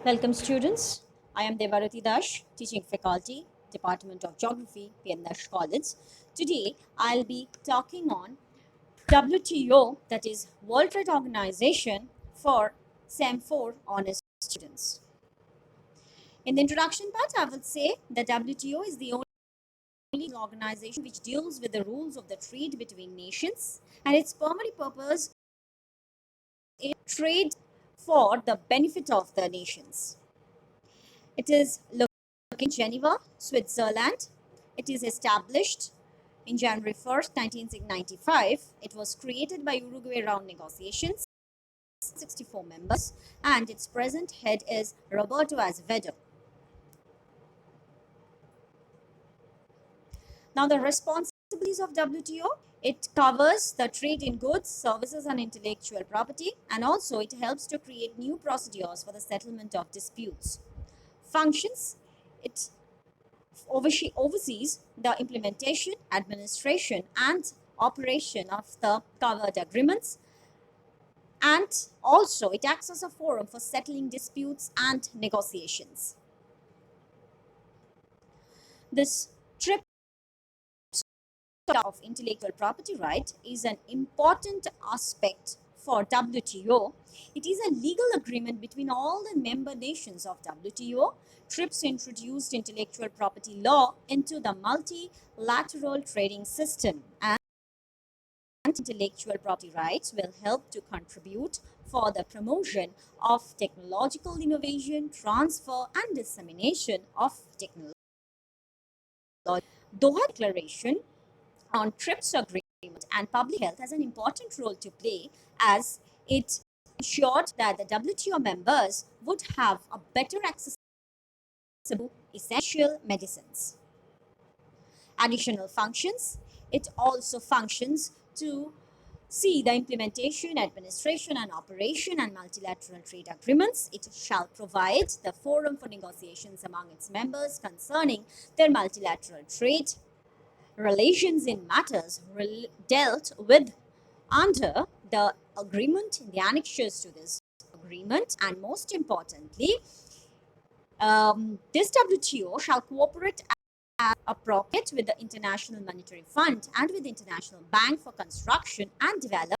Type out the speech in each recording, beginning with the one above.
Welcome students. I am Devarati Dash, teaching faculty, Department of Geography, PM Dash College. Today I'll be talking on WTO, that is World Trade Organization, for SEM 4 honors students. In the introduction part, I will say that WTO is the only organization which deals with the rules of the trade between nations, and its primary purpose is trade for the benefit of the nations. It is located in Geneva, Switzerland. It is established in January 1st, 1995. It was created by Uruguay Round Negotiations, 64 members, and its present head is Roberto Azevedo. Now, the responsibilities of WTO, it covers the trade in goods, services, and intellectual property, and also it helps to create new procedures for the settlement of disputes. Functions, it oversees the implementation, administration, and operation of the covered agreements, and also it acts as a forum for settling disputes and negotiations. This TRIPS of intellectual property right is an important aspect for WTO. It is a legal agreement between all the member nations of WTO. TRIPS introduced intellectual property law into the multilateral trading system, and intellectual property rights will help to contribute for the promotion of technological innovation, transfer, and dissemination of technology. Doha Declaration on TRIPS agreement and public health has an important role to play, as it ensured that the WTO members would have a better access to essential medicines. Additional functions, it also functions to see the implementation, administration, and operation and multilateral trade agreements. It shall provide the forum for negotiations among its members concerning their multilateral trade relations in matters dealt with under the agreement, the annexures to this agreement, and most importantly, this WTO shall cooperate as appropriate with the International Monetary Fund and with the International Bank for Construction and Development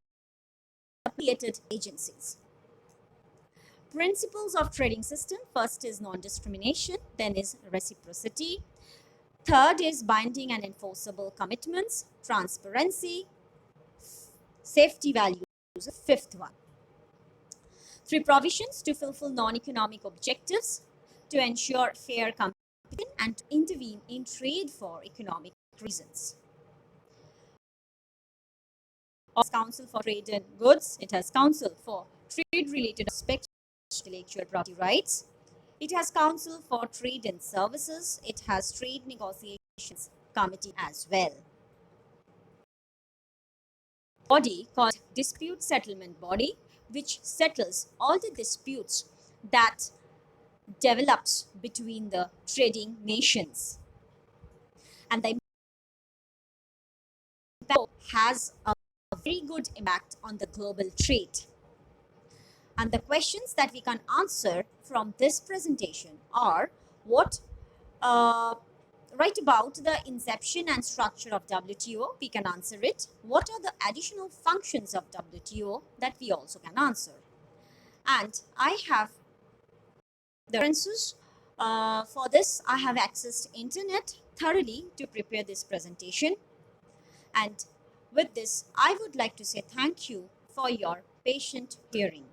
affiliated agencies. Principles of trading system: first is non-discrimination, then is reciprocity, third is binding and enforceable commitments, transparency, safety values, fifth one. Three provisions to fulfill non-economic objectives, to ensure fair competition, and to intervene in trade for economic reasons. Council for Trade in Goods, it has Council for Trade-related aspects of intellectual property rights. It has Council for Trade in Services. It has Trade Negotiations Committee as well. Body called Dispute Settlement Body, which settles all the disputes that develops between the trading nations. And the impact has a very good impact on the global trade. And the questions that we can answer from this presentation are: what right about the inception and structure of WTO, we can answer it. What are the additional functions of WTO, that we also can answer. And I have the references for this. I have accessed internet thoroughly to prepare this presentation. And with this, I would like to say thank you for your patient hearing.